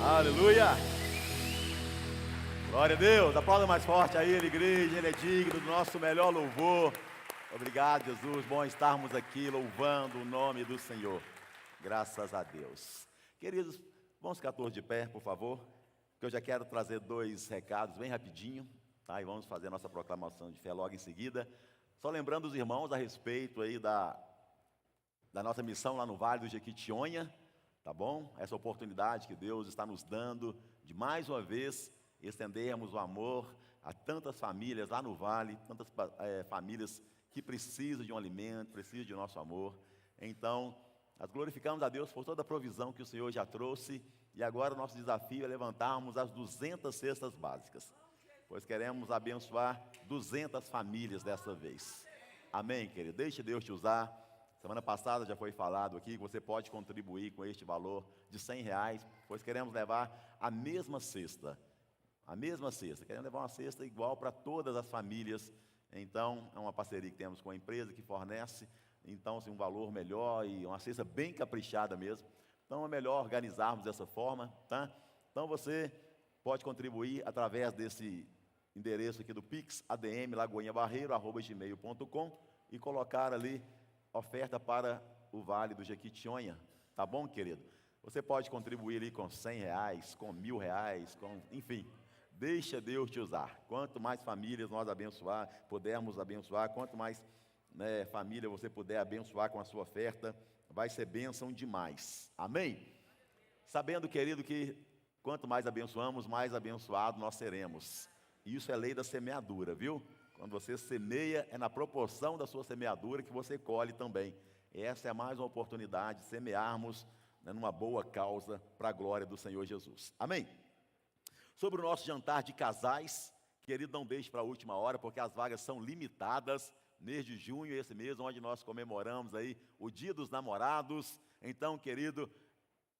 Aleluia! Glória a Deus, aplauda mais forte a Ele, igreja, Ele é digno do nosso melhor louvor. Obrigado, Jesus, bom estarmos aqui louvando o nome do Senhor. Graças a Deus. Queridos, vamos ficar todos de pé, por favor, que eu já quero trazer dois recados bem rapidinho, tá? E vamos fazer a nossa proclamação de fé logo em seguida. Só lembrando os irmãos a respeito aí da nossa missão lá no Vale do Jequitinhonha, tá bom? Essa oportunidade que Deus está nos dando de mais uma vez estendermos o amor a tantas famílias lá no Vale, tantas famílias que precisam de um alimento, precisam de nosso amor. Então, nós glorificamos a Deus por toda a provisão que o Senhor já trouxe, e agora o nosso desafio é levantarmos as 200 cestas básicas, pois queremos abençoar 200 famílias dessa vez. Amém, querido? Deixe Deus te usar. Semana passada já foi falado aqui que você pode contribuir com este valor de R$100, pois queremos levar a mesma cesta. Queremos levar uma cesta igual para todas as famílias. Então, é uma parceria que temos com a empresa que fornece, então, assim, um valor melhor e uma cesta bem caprichada mesmo. Então, é melhor organizarmos dessa forma, tá? Então, você pode contribuir através desse endereço aqui do Pix, admlagoinhabarreiro@gmail.com, e colocar ali oferta para o Vale do Jequitinhonha, tá bom, querido? Você pode contribuir ali com R$100, com R$1.000, enfim, deixa Deus te usar. Quanto mais famílias nós pudermos abençoar, quanto mais família você puder abençoar com a sua oferta, vai ser bênção demais, amém? Sabendo, querido, que quanto mais abençoamos, mais abençoado nós seremos. Isso é lei da semeadura, viu? Quando você semeia, é na proporção da sua semeadura que você colhe também. Essa é mais uma oportunidade de semearmos numa boa causa para a glória do Senhor Jesus. Amém? Sobre o nosso jantar de casais, querido, não deixe para a última hora, porque as vagas são limitadas. Mês de junho, esse mês onde nós comemoramos aí o Dia dos Namorados. Então, querido,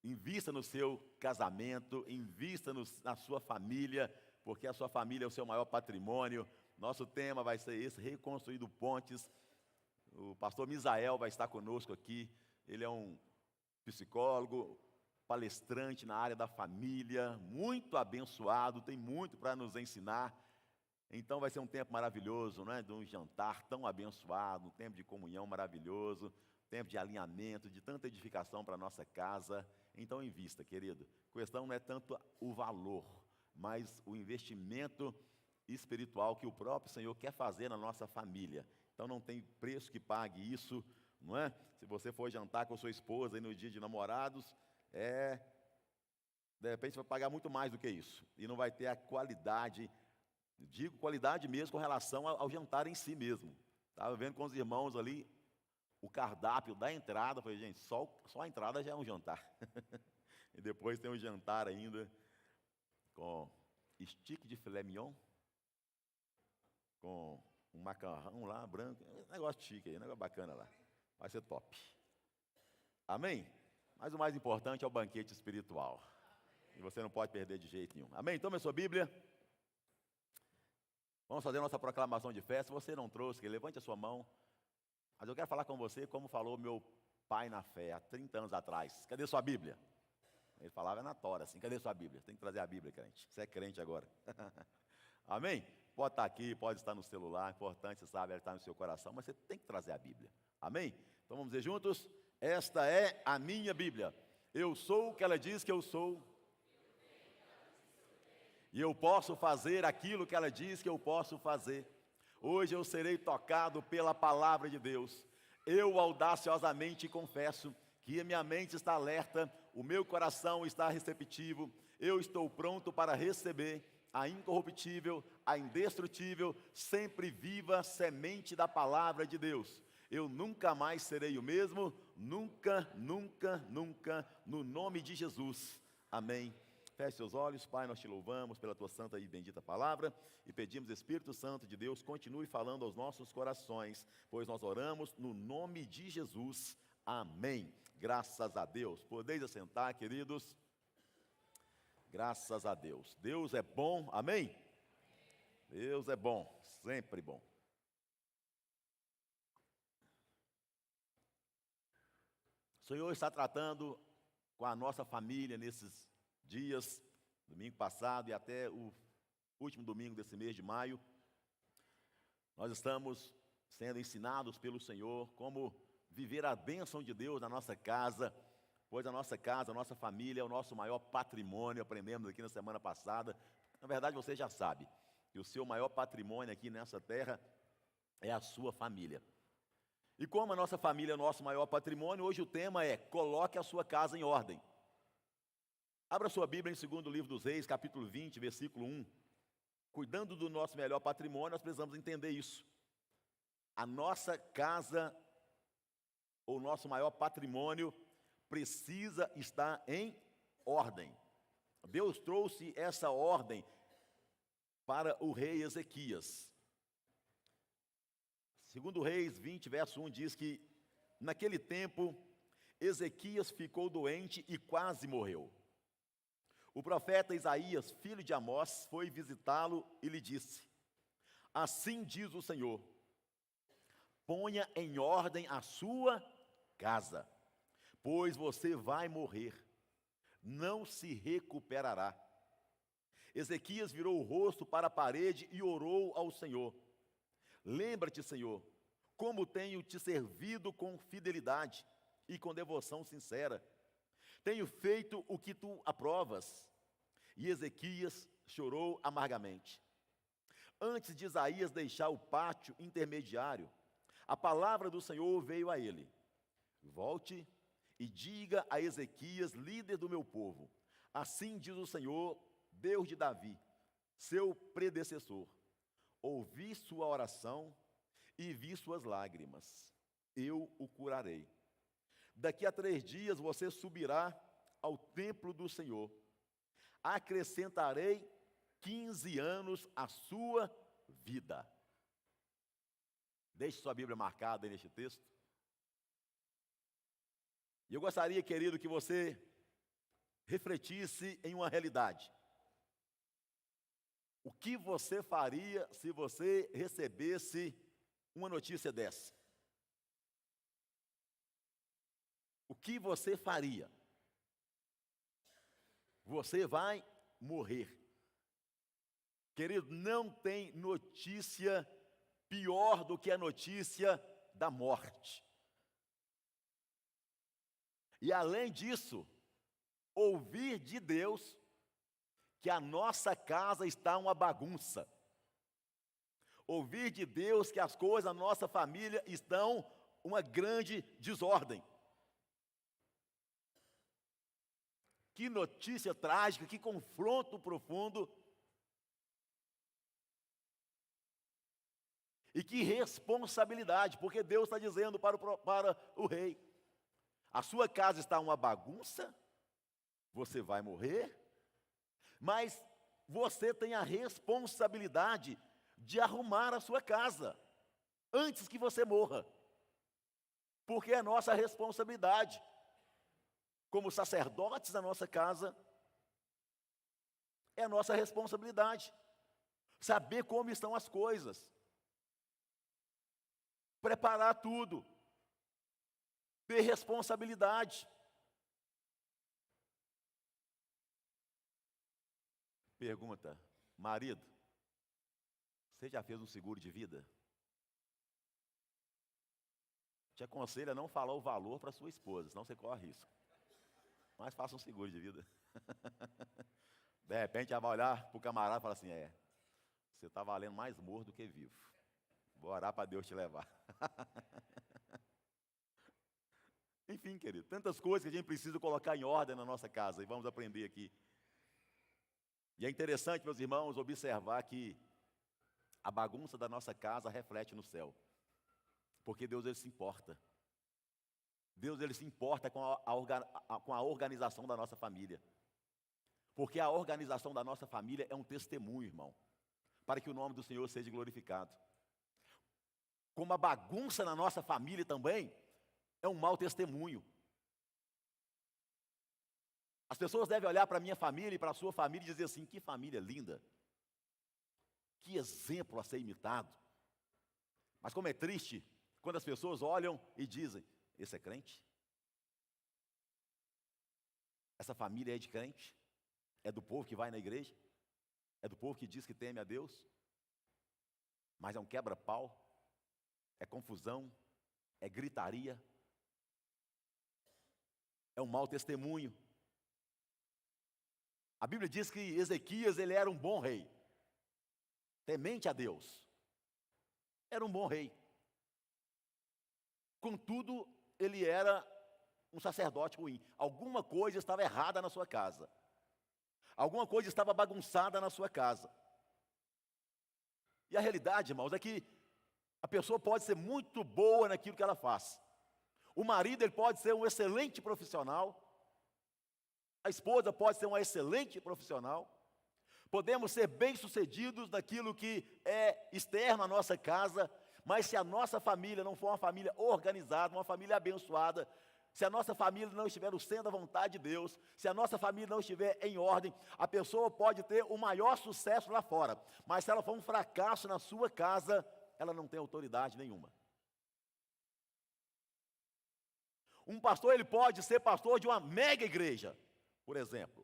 invista no seu casamento, invista na sua família, porque a sua família é o seu maior patrimônio. Nosso tema vai ser esse, Reconstruindo Pontes. O pastor Misael vai estar conosco aqui. Ele é um psicólogo, palestrante na área da família, muito abençoado, tem muito para nos ensinar. Então vai ser um tempo maravilhoso, né? De um jantar tão abençoado, um tempo de comunhão maravilhoso, tempo de alinhamento, de tanta edificação para a nossa casa. Então invista, querido. A questão não é tanto o valor, mas o investimento espiritual que o próprio Senhor quer fazer na nossa família. Então não tem preço que pague isso, não é? Se você for jantar com sua esposa aí no dia de namorados, de repente você vai pagar muito mais do que isso, e não vai ter a qualidade, digo qualidade mesmo com relação ao jantar em si mesmo. Estava vendo com os irmãos ali o cardápio da entrada, falei, gente, só a entrada já é um jantar. E depois tem um jantar ainda com stick de filé mignon, com um macarrão lá, branco, negócio chique aí, negócio bacana lá, vai ser top. Amém? Mas o mais importante é o banquete espiritual, e você não pode perder de jeito nenhum. Amém? Tome a sua Bíblia, vamos fazer a nossa proclamação de fé. Se você não trouxe, levante a sua mão, mas eu quero falar com você como falou meu pai na fé, há 30 anos atrás. Cadê sua Bíblia? Ele falava na tora assim, cadê sua Bíblia? Tem que trazer a Bíblia, crente, você é crente agora. Amém? Pode estar aqui, pode estar no celular, importante, você sabe, ela está no seu coração, mas você tem que trazer a Bíblia. Amém? Então vamos dizer juntos, esta é a minha Bíblia. Eu sou o que ela diz que eu sou, e eu posso fazer aquilo que ela diz que eu posso fazer. Hoje eu serei tocado pela palavra de Deus. Eu audaciosamente confesso que a minha mente está alerta, o meu coração está receptivo, eu estou pronto para receber a incorruptível, a indestrutível, sempre viva semente da palavra de Deus. Eu nunca mais serei o mesmo, nunca, nunca, nunca, no nome de Jesus. Amém. Feche seus olhos, Pai, nós te louvamos pela tua santa e bendita palavra e pedimos, Espírito Santo de Deus, continue falando aos nossos corações, pois nós oramos no nome de Jesus. Amém. Graças a Deus. Podeis assentar, queridos. Graças a Deus. Deus é bom, amém? Deus é bom, sempre bom. O Senhor está tratando com a nossa família nesses dias, domingo passado e até o último domingo desse mês de maio, nós estamos sendo ensinados pelo Senhor como viver a bênção de Deus na nossa casa, pois a nossa casa, a nossa família é o nosso maior patrimônio. Aprendemos aqui na semana passada. Na verdade, você já sabe que o seu maior patrimônio aqui nessa terra é a sua família. E como a nossa família é o nosso maior patrimônio, hoje o tema é: coloque a sua casa em ordem. Abra sua Bíblia em 2º livro dos Reis, capítulo 20, versículo 1. Cuidando do nosso melhor patrimônio, nós precisamos entender isso. A nossa casa, ou nosso maior patrimônio, precisa estar em ordem. Deus trouxe essa ordem para o rei Ezequias. 2º Reis 20, verso 1 diz que naquele tempo Ezequias ficou doente e quase morreu. O profeta Isaías, filho de Amós, foi visitá-lo e lhe disse: assim diz o Senhor, ponha em ordem a sua casa, pois você vai morrer, não se recuperará. Ezequias virou o rosto para a parede e orou ao Senhor: lembra-te, Senhor, como tenho te servido com fidelidade e com devoção sincera. Tenho feito o que tu aprovas. E Ezequias chorou amargamente. Antes de Isaías deixar o pátio intermediário, a palavra do Senhor veio a ele: volte e diga a Ezequias, líder do meu povo: assim diz o Senhor, Deus de Davi, seu predecessor, ouvi sua oração e vi suas lágrimas, eu o curarei. Daqui a 3 dias você subirá ao templo do Senhor. Acrescentarei 15 anos à sua vida. Deixe sua Bíblia marcada aí neste texto. E eu gostaria, querido, que você refletisse em uma realidade. O que você faria se você recebesse uma notícia dessa? O que você faria? Você vai morrer. Querido, não tem notícia pior do que a notícia da morte. E além disso, ouvir de Deus que a nossa casa está uma bagunça. Ouvir de Deus que as coisas da nossa família estão uma grande desordem. Que notícia trágica, que confronto profundo. E que responsabilidade, porque Deus está dizendo para o rei: a sua casa está uma bagunça, você vai morrer, mas você tem a responsabilidade de arrumar a sua casa antes que você morra, porque é nossa responsabilidade. Como sacerdotes da nossa casa, é a nossa responsabilidade saber como estão as coisas, preparar tudo, ter responsabilidade. Pergunta: marido, você já fez um seguro de vida? Te aconselho a não falar o valor para sua esposa, senão você corre risco. Mas faça um seguro de vida. De repente ela vai olhar para o camarada e falar assim: você está valendo mais morto do que vivo. Vou orar para Deus te levar. Enfim, querido, tantas coisas que a gente precisa colocar em ordem na nossa casa, e vamos aprender aqui. E é interessante, meus irmãos, observar que a bagunça da nossa casa reflete no céu. Porque Deus, ele se importa. Deus, ele se importa com a organização da nossa família. Porque a organização da nossa família é um testemunho, irmão, para que o nome do Senhor seja glorificado. Como a bagunça na nossa família também é um mau testemunho. As pessoas devem olhar para a minha família e para a sua família e dizer assim: que família linda, que exemplo a ser imitado. Mas como é triste quando as pessoas olham e dizem: esse é crente? Essa família é de crente? É do povo que vai na igreja? É do povo que diz que teme a Deus? Mas é um quebra-pau, é confusão, é gritaria, é um mau testemunho. A Bíblia diz que Ezequias, ele era um bom rei, temente a Deus, era um bom rei. Contudo, ele era um sacerdote ruim. Alguma coisa estava errada na sua casa. Alguma coisa estava bagunçada na sua casa. E a realidade, irmãos, é que a pessoa pode ser muito boa naquilo que ela faz. O marido, ele pode ser um excelente profissional. A esposa pode ser uma excelente profissional. Podemos ser bem-sucedidos naquilo que é externo à nossa casa, mas se a nossa família não for uma família organizada, uma família abençoada, se a nossa família não estiver no centro da vontade de Deus, se a nossa família não estiver em ordem, a pessoa pode ter o maior sucesso lá fora, mas se ela for um fracasso na sua casa, ela não tem autoridade nenhuma. Um pastor, ele pode ser pastor de uma mega igreja, por exemplo,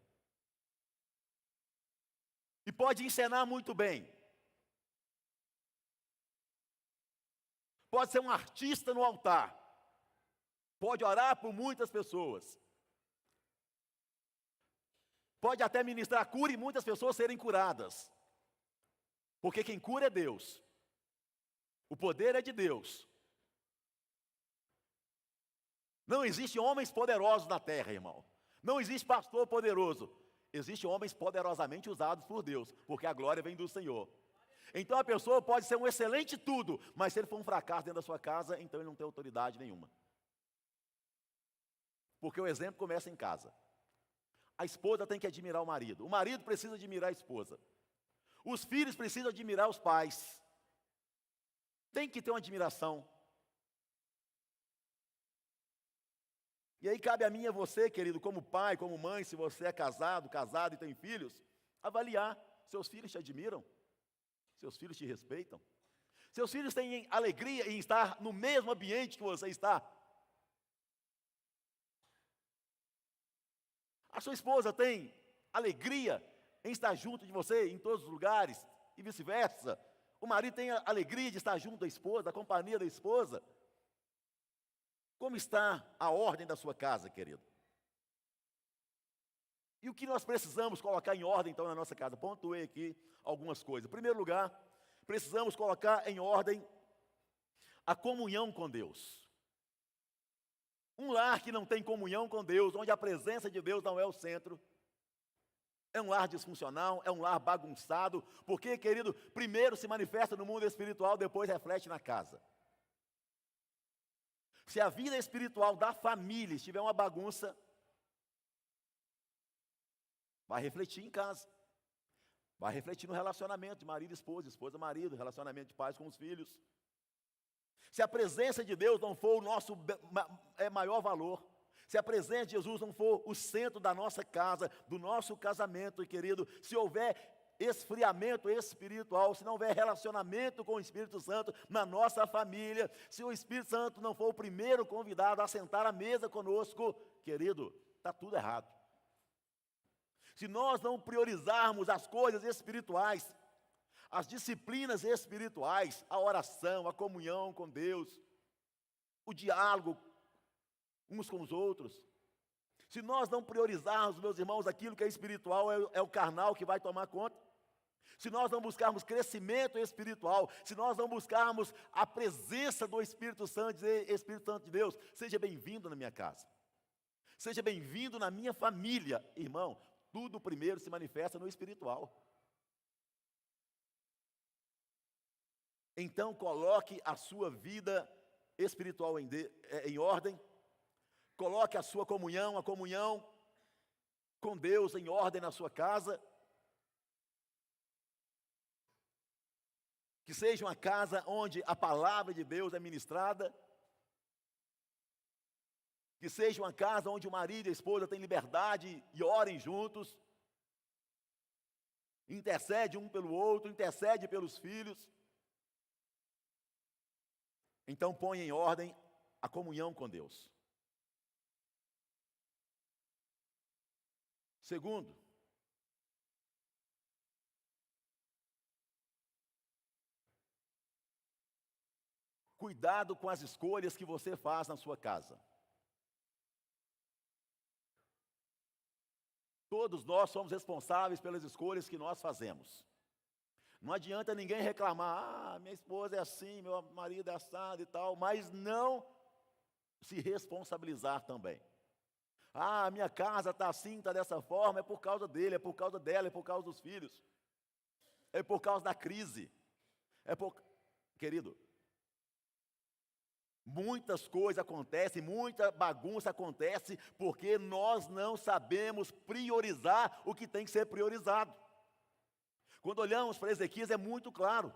e pode ensinar muito bem. Pode ser um artista no altar. Pode orar por muitas pessoas. Pode até ministrar cura e muitas pessoas serem curadas. Porque quem cura é Deus. O poder é de Deus. Não existe homens poderosos na terra, irmão. Não existe pastor poderoso. Existem homens poderosamente usados por Deus, porque a glória vem do Senhor. Então a pessoa pode ser um excelente tudo, mas se ele for um fracasso dentro da sua casa, então ele não tem autoridade nenhuma. Porque o exemplo começa em casa. A esposa tem que admirar o marido precisa admirar a esposa. Os filhos precisam admirar os pais. Tem que ter uma admiração. E aí cabe a mim e a você, querido, como pai, como mãe, se você é casado e tem filhos, avaliar. Seus filhos te admiram? Seus filhos te respeitam? Seus filhos têm alegria em estar no mesmo ambiente que você está? A sua esposa tem alegria em estar junto de você em todos os lugares e vice-versa? O marido tem a alegria de estar junto da esposa, da companhia da esposa? Como está a ordem da sua casa, querido? E o que nós precisamos colocar em ordem, então, na nossa casa? Pontuei aqui algumas coisas. Em primeiro lugar, precisamos colocar em ordem a comunhão com Deus. Um lar que não tem comunhão com Deus, onde a presença de Deus não é o centro, é um lar disfuncional, é um lar bagunçado, porque, querido, primeiro se manifesta no mundo espiritual, depois reflete na casa. Se a vida espiritual da família estiver uma bagunça, vai refletir em casa. Vai refletir no relacionamento de marido e esposa, esposa-marido, relacionamento de pais com os filhos. Se a presença de Deus não for o nosso maior valor, se a presença de Jesus não for o centro da nossa casa, do nosso casamento, querido, se houver esfriamento espiritual, se não houver relacionamento com o Espírito Santo na nossa família, se o Espírito Santo não for o primeiro convidado a sentar à mesa conosco, querido, está tudo errado. Se nós não priorizarmos as coisas espirituais, as disciplinas espirituais, a oração, a comunhão com Deus, o diálogo uns com os outros, se nós não priorizarmos, meus irmãos, aquilo que é espiritual, é o carnal que vai tomar conta. Se nós não buscarmos crescimento espiritual, se nós não buscarmos a presença do Espírito Santo, dizer, Espírito Santo de Deus, seja bem-vindo na minha casa, seja bem-vindo na minha família, irmão, tudo primeiro se manifesta no espiritual. Então coloque a sua vida espiritual em ordem, coloque a sua comunhão, a comunhão com Deus em ordem na sua casa, que seja uma casa onde a palavra de Deus é ministrada, que seja uma casa onde o marido e a esposa têm liberdade e orem juntos, intercede um pelo outro, intercede pelos filhos. Então põe em ordem a comunhão com Deus. Segundo, Cuidado com as escolhas que você faz na sua casa. Todos nós somos responsáveis pelas escolhas que nós fazemos. Não adianta ninguém reclamar, minha esposa é assim, meu marido é assado e tal, mas não se responsabilizar também. Minha casa está assim, está dessa forma, é por causa dele, é por causa dela, é por causa dos filhos. É por causa da crise. Querido, muitas coisas acontecem, muita bagunça acontece, porque nós não sabemos priorizar o que tem que ser priorizado. Quando olhamos para Ezequias é muito claro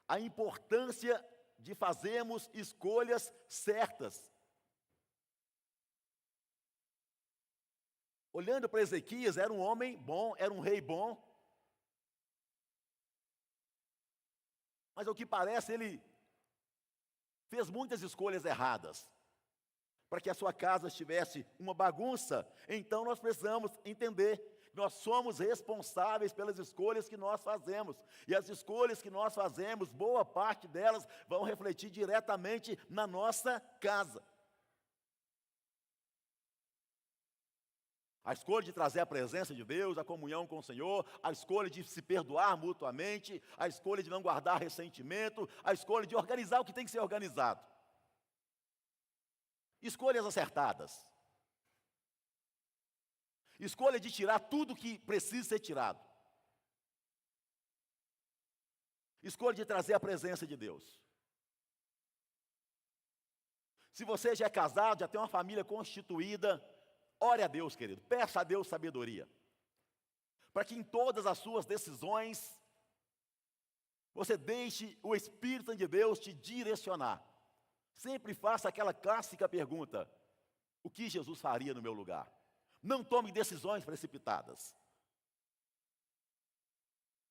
a importância de fazermos escolhas certas. Olhando para Ezequias, era um homem bom, era um rei bom, mas ao que parece ele fez muitas escolhas erradas. Para que a sua casa estivesse uma bagunça, então nós precisamos entender que nós somos responsáveis pelas escolhas que nós fazemos. E as escolhas que nós fazemos, boa parte delas vão refletir diretamente na nossa casa. A escolha de trazer a presença de Deus, a comunhão com o Senhor, a escolha de se perdoar mutuamente, a escolha de não guardar ressentimento, a escolha de organizar o que tem que ser organizado. Escolhas acertadas. Escolha de tirar tudo que precisa ser tirado. Escolha de trazer a presença de Deus. Se você já é casado, já tem uma família constituída, ore a Deus, querido, peça a Deus sabedoria, para que em todas as suas decisões, você deixe o Espírito de Deus te direcionar. Sempre faça aquela clássica pergunta: o que Jesus faria no meu lugar? Não tome decisões precipitadas.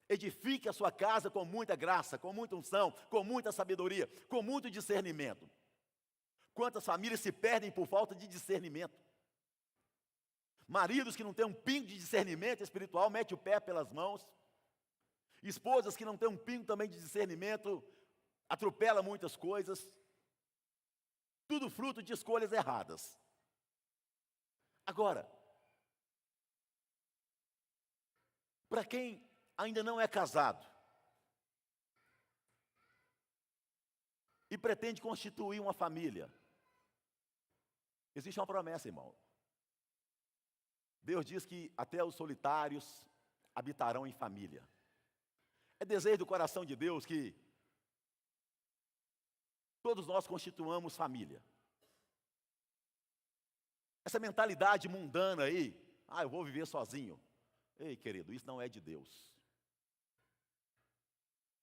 Edifique a sua casa com muita graça, com muita unção, com muita sabedoria, com muito discernimento. Quantas famílias se perdem por falta de discernimento? Maridos que não têm um pingo de discernimento espiritual, mete o pé pelas mãos. Esposas que não têm um pingo também de discernimento, atropela muitas coisas. Tudo fruto de escolhas erradas. Agora, para quem ainda não é casado e pretende constituir uma família, existe uma promessa, irmão. Deus diz que até os solitários habitarão em família. É desejo do coração de Deus que todos nós constituamos família. Essa mentalidade mundana aí, eu vou viver sozinho. Ei, querido, isso não é de Deus.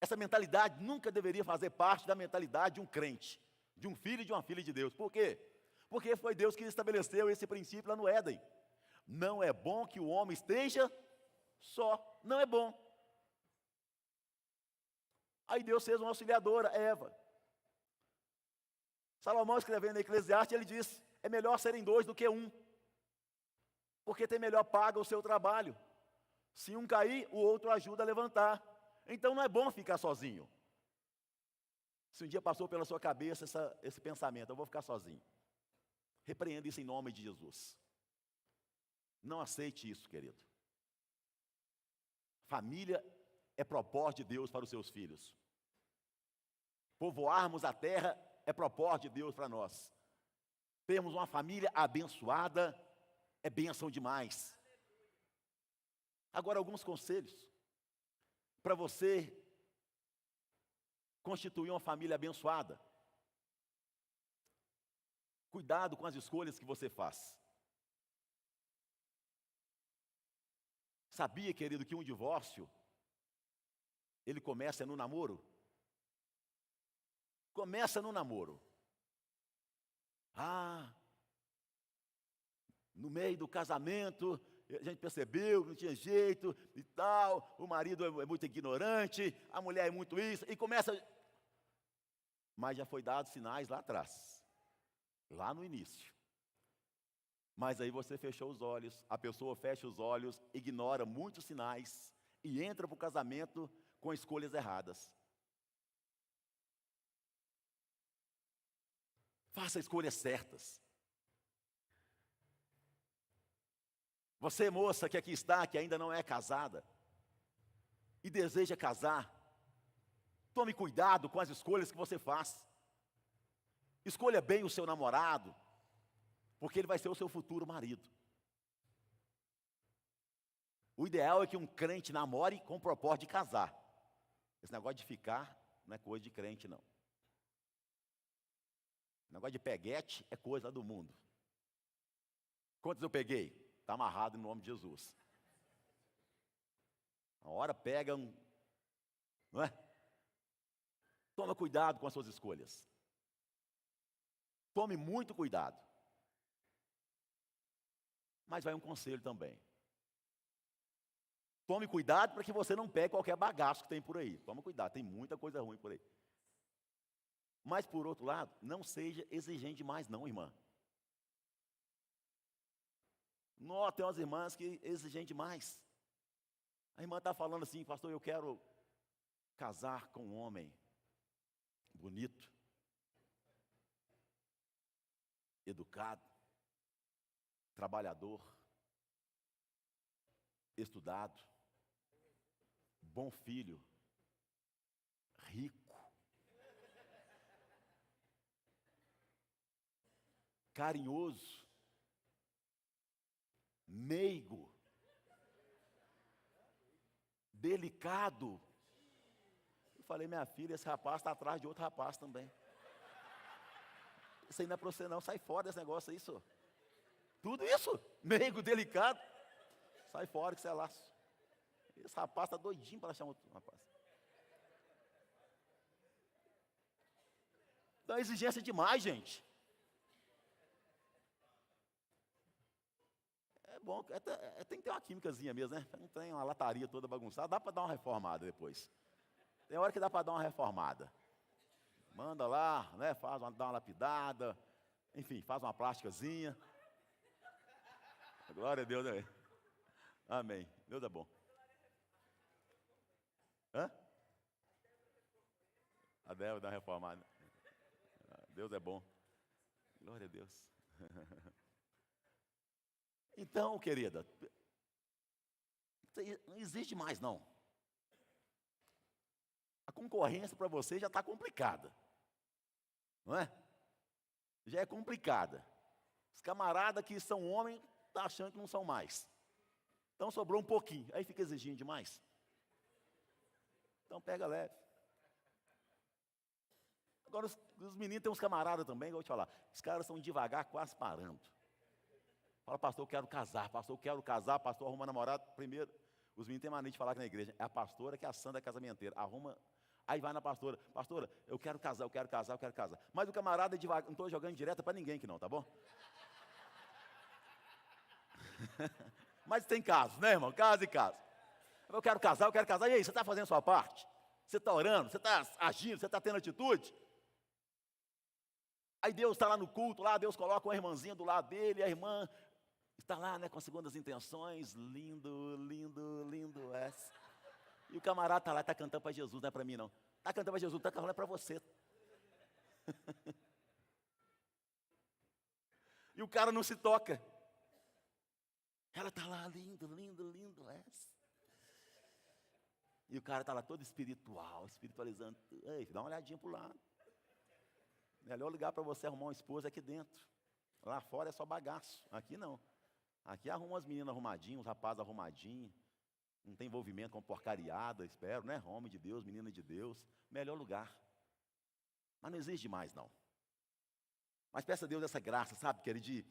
Essa mentalidade nunca deveria fazer parte da mentalidade de um crente, de um filho e de uma filha de Deus. Por quê? Porque foi Deus que estabeleceu esse princípio lá no Éden. Não é bom que o homem esteja só. Não é bom. Aí Deus fez uma auxiliadora, Eva. Salomão, escrevendo em Eclesiastes, ele diz: é melhor serem dois do que um, porque tem melhor paga o seu trabalho. Se um cair, o outro ajuda a levantar. Então não é bom ficar sozinho. Se um dia passou pela sua cabeça esse pensamento: eu vou ficar sozinho, repreenda isso em nome de Jesus. Não aceite isso, querido. Família é propósito de Deus para os seus filhos. Povoarmos a terra é propósito de Deus para nós. Termos uma família abençoada é bênção demais. Agora, alguns conselhos para você constituir uma família abençoada. Cuidado com as escolhas que você faz. Sabia, querido, que um divórcio, ele começa no namoro? Começa no namoro. No meio do casamento, a gente percebeu que não tinha jeito e tal, o marido é muito ignorante, a mulher é muito isso, e começa... Mas já foi dado sinais lá atrás, lá no início. Mas aí você fechou os olhos, a pessoa fecha os olhos, ignora muitos sinais e entra para o casamento com escolhas erradas. Faça escolhas certas. Você, moça que aqui está, que ainda não é casada e deseja casar, tome cuidado com as escolhas que você faz. Escolha bem o seu namorado, porque ele vai ser o seu futuro marido. O ideal é que um crente namore com o propósito de casar. Esse negócio de ficar não é coisa de crente, não. O negócio de peguete é coisa do mundo. Quantos eu peguei? Está amarrado em nome de Jesus. Uma hora pega um... Não é? Toma cuidado com as suas escolhas. Tome muito cuidado. Mas vai um conselho também. Tome cuidado para que você não pegue qualquer bagaço que tem por aí. Toma cuidado, tem muita coisa ruim por aí. Mas, por outro lado, não seja exigente demais não, irmã. Não, tem umas irmãs que exigem demais. A irmã está falando assim, pastor, eu quero casar com um homem bonito, educado, trabalhador, estudado, bom filho, rico, carinhoso, meigo, delicado. Eu falei, minha filha, esse rapaz está atrás de outro rapaz também. Isso aí não é para você não, sai fora desse negócio aí, senhor. Tudo isso, meigo, delicado, sai fora que você é laço. Esse rapaz está doidinho para achar outro rapaz. Dá exigência demais, gente. É bom, tem que ter uma químicazinha mesmo, né? Não tem uma lataria toda bagunçada, dá para dar uma reformada depois. Tem hora que dá para dar uma reformada. Manda lá, né? Dá uma lapidada, enfim, faz uma plástica,zinha. Glória a Deus, né? Amém. Deus é bom. Hã? A Débora dá uma reformada. Deus é bom. Glória a Deus. Então, querida, não existe mais não. A concorrência para você já está complicada. Não é? Já é complicada. Os camaradas que são homens estão achando que não são mais. Então sobrou um pouquinho. Aí fica exigindo demais. Então pega leve. Agora os meninos têm uns camaradas também, eu vou te falar. Os caras são devagar, quase parando. Fala, pastor, eu quero casar. Pastor, eu quero casar. Pastor, arruma namorado. Primeiro, os meninos têm mania de falar aqui na igreja. É a pastora que é a santa casamenteira. Arruma... Aí vai na pastora, pastora, eu quero casar, eu quero casar, eu quero casar. Mas o camarada é devagar, não estou jogando direta para ninguém aqui não, tá bom? Mas tem casos, né, irmão? Caso e caso. Eu quero casar, eu quero casar. E aí, você está fazendo a sua parte? Você está orando? Você está agindo? Você está tendo atitude? Aí Deus está lá no culto, lá Deus coloca uma irmãzinha do lado dele, e a irmã está lá, né, com segundas intenções. Lindo, lindo, lindo essa. E o camarada está lá, está cantando para Jesus, não é para mim não. Está cantando para Jesus, está cantando para você. E o cara não se toca. Ela está lá, lindo, lindo, lindo essa. E o cara está lá todo espiritual, espiritualizando. Ei, dá uma olhadinha para o lado. Melhor ligar para você arrumar uma esposa aqui dentro. Lá fora é só bagaço. Aqui não. Aqui arruma as meninas arrumadinhas, os rapazes arrumadinhos. Não tem envolvimento com porcariada, espero, né? Homem de Deus, menina de Deus. Melhor lugar. Mas não exige mais, não. Mas peça a Deus essa graça, sabe, querido, de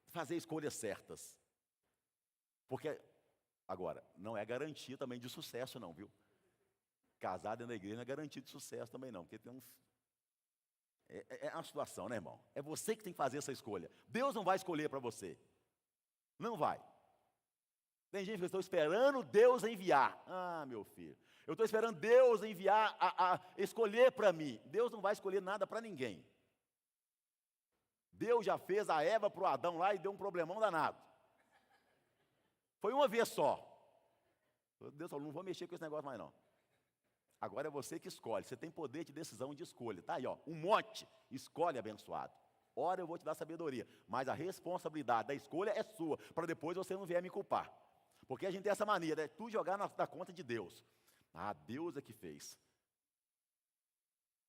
fazer escolhas certas. Porque, agora, não é garantia também de sucesso, não, viu? Casar dentro da igreja não é garantia de sucesso também, não. Porque tem uns... É uma situação, né, irmão? É você que tem que fazer essa escolha. Deus não vai escolher para você. Não vai. Tem gente que eu estou esperando Deus enviar. Ah, meu filho, eu estou esperando Deus enviar, escolher para mim. Deus não vai escolher nada para ninguém. Deus já fez a Eva para o Adão lá e deu um problemão danado. Foi uma vez só. Deus falou, não vou mexer com esse negócio mais não. Agora é você que escolhe. Você tem poder de decisão e de escolha. Tá aí, ó, um monte. Escolhe, abençoado. Ora, eu vou te dar sabedoria. Mas a responsabilidade da escolha é sua, para depois você não vier me culpar. Porque a gente tem essa mania, né? Tu jogar na conta de Deus. Ah, Deus é que fez.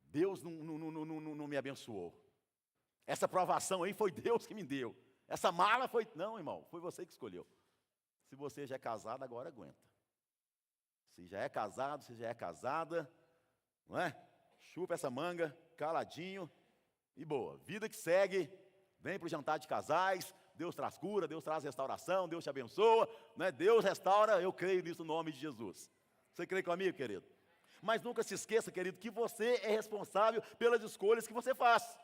Deus não me abençoou. Essa aprovação aí foi Deus que me deu. Essa mala foi... Não, irmão, foi você que escolheu. Se você já é casado, agora aguenta. Se já é casado, se já é casada, não é? Chupa essa manga, caladinho e boa. Vida que segue, vem para o jantar de casais, Deus traz cura, Deus traz restauração, Deus te abençoa, né? Deus restaura, eu creio nisso no nome de Jesus. Você crê comigo, querido? Mas nunca se esqueça, querido, que você é responsável pelas escolhas que você faz.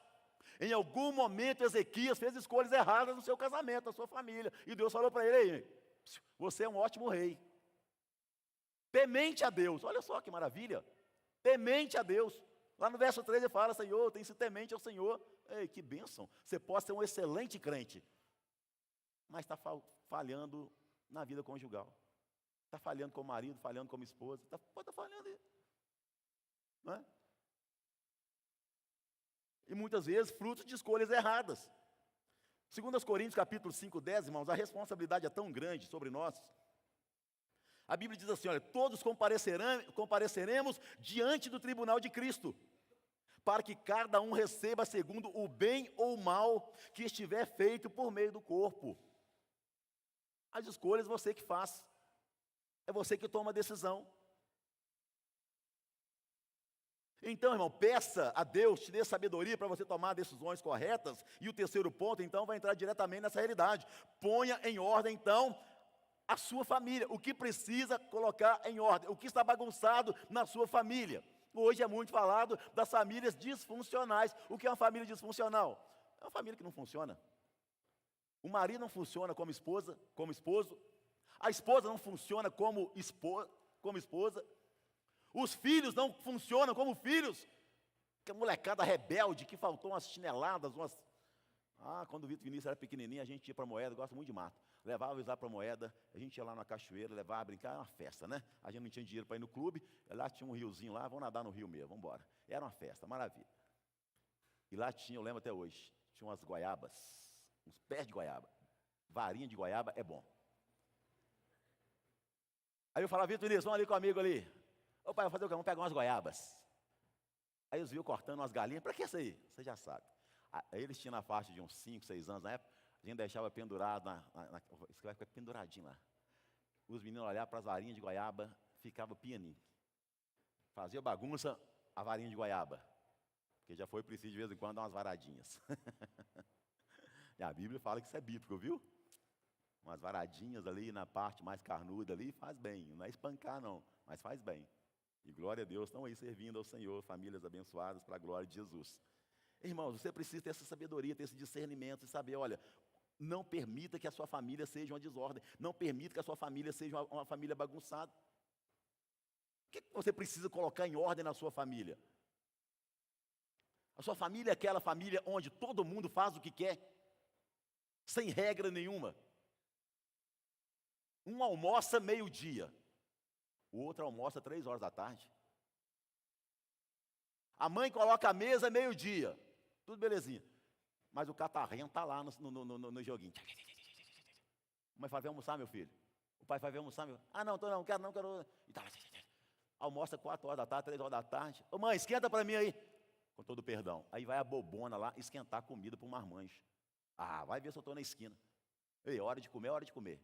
Em algum momento, Ezequias fez escolhas erradas no seu casamento, na sua família. E Deus falou para ele, aí, você é um ótimo rei. Temente a Deus. Olha só que maravilha. Temente a Deus. Lá no verso 3 ele fala, Senhor, tem-se temente ao Senhor. Ei, que bênção. Você pode ser um excelente crente, mas está falhando na vida conjugal. Está falhando como marido, falhando como esposa. Pode estar falhando aí. Não é? E muitas vezes frutos de escolhas erradas. 2 Coríntios capítulo 5, 10, irmãos, a responsabilidade é tão grande sobre nós. A Bíblia diz assim, olha, todos compareceremos diante do tribunal de Cristo, para que cada um receba segundo o bem ou o mal que estiver feito por meio do corpo. As escolhas você que faz, é você que toma a decisão. Então, irmão, peça a Deus, te dê sabedoria para você tomar decisões corretas. E o terceiro ponto, então, vai entrar diretamente nessa realidade. Ponha em ordem, então, a sua família. O que precisa colocar em ordem? O que está bagunçado na sua família? Hoje é muito falado das famílias disfuncionais. O que é uma família disfuncional? É uma família que não funciona. O marido não funciona como esposa, como esposo. A esposa não funciona como esposa. Os filhos não funcionam como filhos. Que a molecada rebelde, que faltou umas chineladas, umas... quando o Vitor Vinícius era pequenininho, a gente ia para a Moeda, gosta muito de mato. Levava eles lá para a Moeda, a gente ia lá na cachoeira, levava a brincar, era uma festa, né? A gente não tinha dinheiro para ir no clube, lá tinha um riozinho lá, vamos nadar no rio mesmo, vamos embora. Era uma festa, maravilha. E lá tinha, eu lembro até hoje, tinha umas goiabas, uns pés de goiaba. Varinha de goiaba é bom. Aí eu falava, Vitor Vinícius, vamos ali com o amigo ali. Ô pai, vou fazer o quê? Vamos pegar umas goiabas. Aí eles viram cortando umas galinhas. Para que isso aí? Você já sabe. Aí eles tinham na faixa de uns 5, 6 anos na época. A gente deixava pendurado, isso vai ficar penduradinho lá. Os meninos olhavam para as varinhas de goiaba, ficava pianinho. Fazia bagunça a varinha de goiaba. Porque já foi preciso de vez em quando dar umas varadinhas. E a Bíblia fala que isso é bíblico, viu? Umas varadinhas ali na parte mais carnuda ali, faz bem. Não é espancar não, mas faz bem. E glória a Deus, estão aí servindo ao Senhor, famílias abençoadas para a glória de Jesus. Irmãos, você precisa ter essa sabedoria, ter esse discernimento e saber, olha, não permita que a sua família seja uma desordem, não permita que a sua família seja uma família bagunçada. O que você precisa colocar em ordem na sua família? A sua família é aquela família onde todo mundo faz o que quer, sem regra nenhuma. Um almoça meio-dia, o outro almoça 3 horas da tarde. A mãe coloca a mesa meio-dia, tudo belezinha. Mas o catarrento está lá no joguinho. A mãe fala, vem almoçar, meu filho. O pai fala, vem almoçar, meu filho. Não, quero. E tá, almoça 4 horas da tarde, 3 horas da tarde. Ô mãe, esquenta para mim aí. Com todo perdão. Aí vai a bobona lá esquentar a comida para o marmanjo. Vai ver se eu estou na esquina. Ei, hora de comer, hora de comer.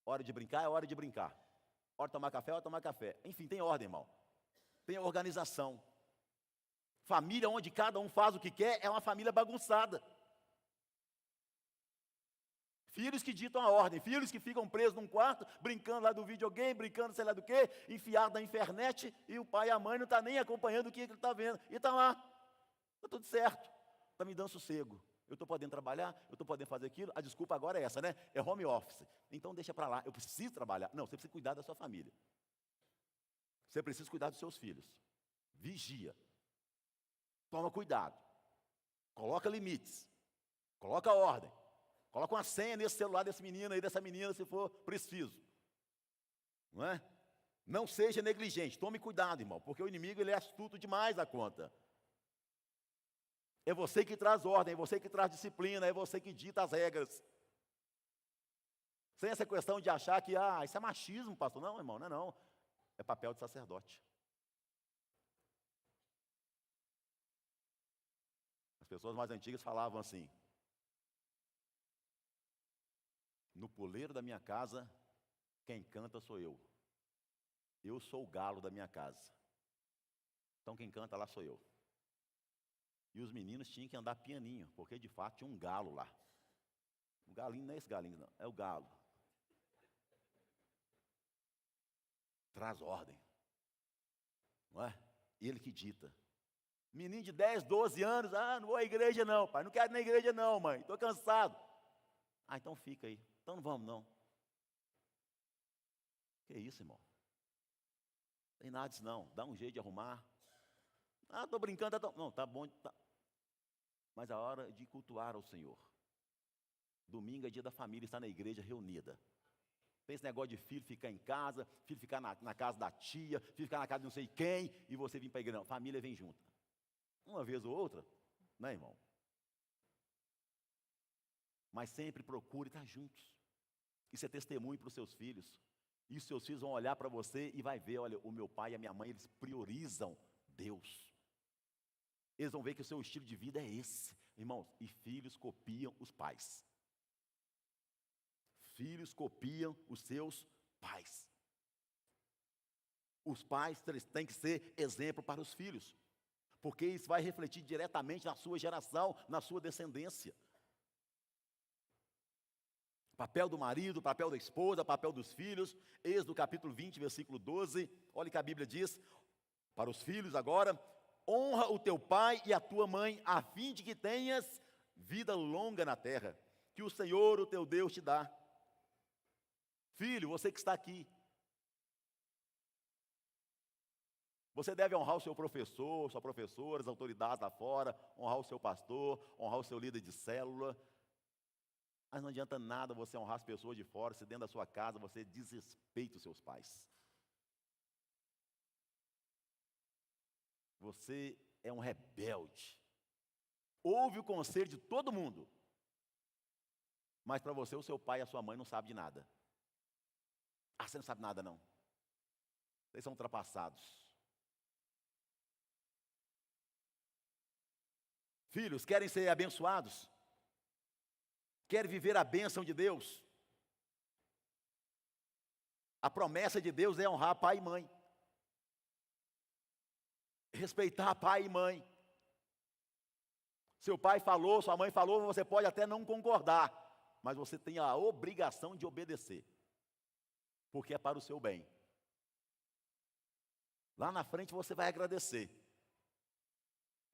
Hora de brincar, é hora de brincar. Hora de tomar café, hora de tomar café. Enfim, tem ordem, irmão. Tem organização. Família onde cada um faz o que quer é uma família bagunçada. Filhos que ditam a ordem, filhos que ficam presos num quarto, brincando lá do videogame, brincando sei lá do quê, enfiado na internet, e o pai e a mãe não estão nem acompanhando o que ele está vendo. E está lá, está tudo certo, está me dando sossego. Eu estou podendo trabalhar, eu estou podendo fazer aquilo, a desculpa agora é essa, né? É home office. Então deixa para lá, eu preciso trabalhar. Não, você precisa cuidar da sua família. Você precisa cuidar dos seus filhos. Vigia. Toma cuidado. Coloca limites. Coloca ordem. Coloca uma senha nesse celular desse menino aí, dessa menina, se for preciso. Não é? Não seja negligente. Tome cuidado, irmão, porque o inimigo ele é astuto demais da conta. É você que traz ordem, é você que traz disciplina, é você que dita as regras. Sem essa questão de achar que, isso é machismo, pastor. Não, irmão, não é não. É papel de sacerdote. As pessoas mais antigas falavam assim: no puleiro da minha casa, quem canta sou eu. Eu sou o galo da minha casa. Então quem canta lá sou eu. E os meninos tinham que andar pianinho, porque de fato tinha um galo lá. O galinho não é esse galinho, não, é o galo. Traz ordem. Não é? Ele que dita. Menino de 10, 12 anos, não vou à igreja não, pai. Não quero ir na igreja não, mãe. Estou cansado. Então fica aí. Então não vamos não. Que isso, irmão? Não tem nada disso não. Dá um jeito de arrumar. Estou brincando. Não, tá bom. Tá. Mas a hora de cultuar ao Senhor. Domingo é dia da família, estar na igreja reunida. Tem esse negócio de filho ficar em casa, filho ficar na casa da tia, filho ficar na casa de não sei quem, e você vir para a igreja. Não, família vem junto. Uma vez ou outra, né, irmão? Mas sempre procure estar juntos. Isso é testemunho para os seus filhos. E os seus filhos vão olhar para você e vai ver, olha, o meu pai e a minha mãe, eles priorizam Deus. Eles vão ver que o seu estilo de vida é esse. Irmãos, e filhos copiam os pais. Filhos copiam os seus pais. Os pais têm que ser exemplo para os filhos. Porque isso vai refletir diretamente na sua geração, na sua descendência. Papel do marido, papel da esposa, papel dos filhos. Êxodo capítulo 20, versículo 12. Olha o que a Bíblia diz. Para os filhos agora: honra o teu pai e a tua mãe, a fim de que tenhas vida longa na terra, que o Senhor, o teu Deus, te dá. Filho, você que está aqui, você deve honrar o seu professor, sua professora, as autoridades lá fora, honrar o seu pastor, honrar o seu líder de célula. Mas não adianta nada você honrar as pessoas de fora, se dentro da sua casa você desrespeita os seus pais. Você é um rebelde. Ouve o conselho de todo mundo, mas para você o seu pai e a sua mãe não sabem de nada. Você não sabe nada não. Vocês são ultrapassados. Filhos, querem ser abençoados? Querem viver a bênção de Deus? A promessa de Deus é honrar pai e mãe. Respeitar pai e mãe. Seu pai falou, sua mãe falou, você pode até não concordar, mas você tem a obrigação de obedecer. Porque é para o seu bem. Lá na frente você vai agradecer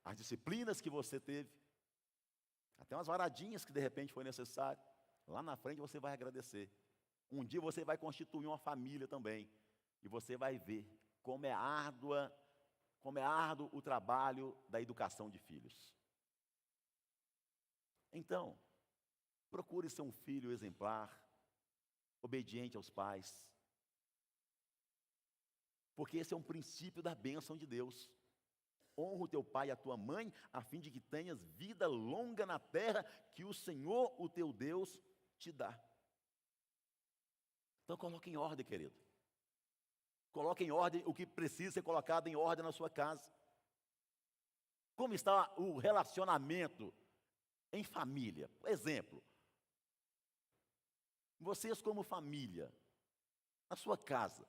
as disciplinas que você teve, até umas varadinhas que de repente foi necessário. Lá na frente você vai agradecer. Um dia você vai constituir uma família também, e você vai ver como é árduo o trabalho da educação de filhos. Então, procure ser um filho exemplar, obediente aos pais, porque esse é um princípio da bênção de Deus. Honra o teu pai e a tua mãe, a fim de que tenhas vida longa na terra que o Senhor, o teu Deus, te dá. Então coloque em ordem, querido. Coloque em ordem o que precisa ser colocado em ordem na sua casa. Como está o relacionamento em família? Por exemplo, vocês como família, na sua casa,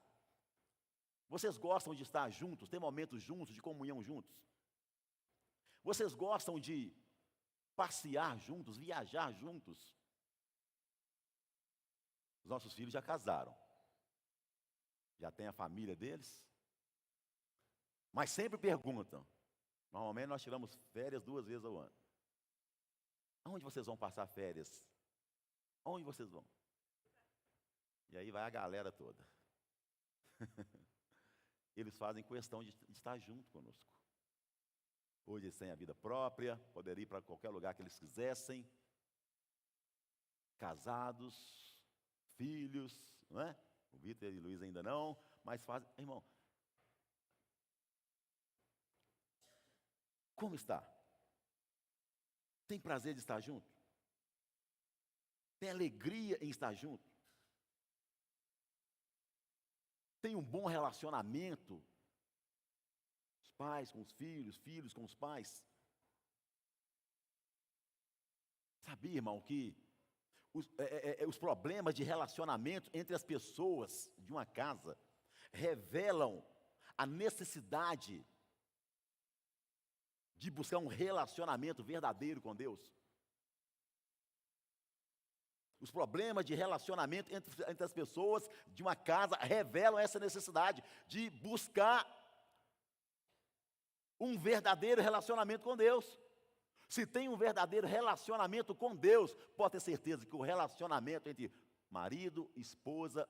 vocês gostam de estar juntos, ter momentos juntos, de comunhão juntos? Vocês gostam de passear juntos, viajar juntos? Os nossos filhos já casaram, já têm a família deles, mas sempre perguntam. Normalmente nós tiramos férias 2 vezes ao ano. Aonde vocês vão passar férias? Aonde vocês vão? E aí vai a galera toda. Eles fazem questão de estar junto conosco. Hoje eles têm a vida própria, poderiam ir para qualquer lugar que eles quisessem. Casados, filhos, não é? O Vitor e o Luiz ainda não, mas fazem. Irmão, como está? Tem prazer de estar junto? Tem alegria em estar junto? Tem um bom relacionamento? Os pais com os filhos, filhos com os pais? Sabia, irmão, que os problemas de relacionamento entre as pessoas de uma casa revelam a necessidade de buscar um relacionamento verdadeiro com Deus? Os problemas de relacionamento entre as pessoas de uma casa revelam essa necessidade de buscar um verdadeiro relacionamento com Deus. Se tem um verdadeiro relacionamento com Deus, pode ter certeza que o relacionamento entre marido, esposa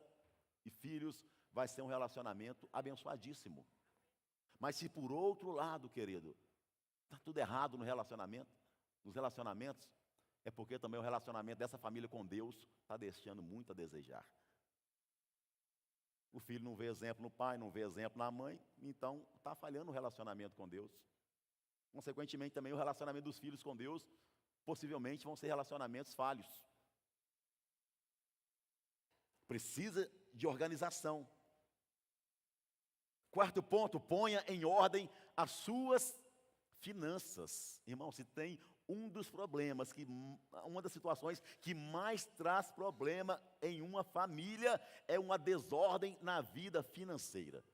e filhos vai ser um relacionamento abençoadíssimo. Mas se por outro lado, querido, está tudo errado no relacionamento, nos relacionamentos, é porque também o relacionamento dessa família com Deus está deixando muito a desejar. O filho não vê exemplo no pai, não vê exemplo na mãe, então está falhando o relacionamento com Deus. Consequentemente, também o relacionamento dos filhos com Deus, possivelmente vão ser relacionamentos falhos. Precisa de organização. Quarto ponto, ponha em ordem as suas finanças. Irmão, se tem um dos problemas, uma das situações que mais traz problema em uma família, é uma desordem na vida financeira.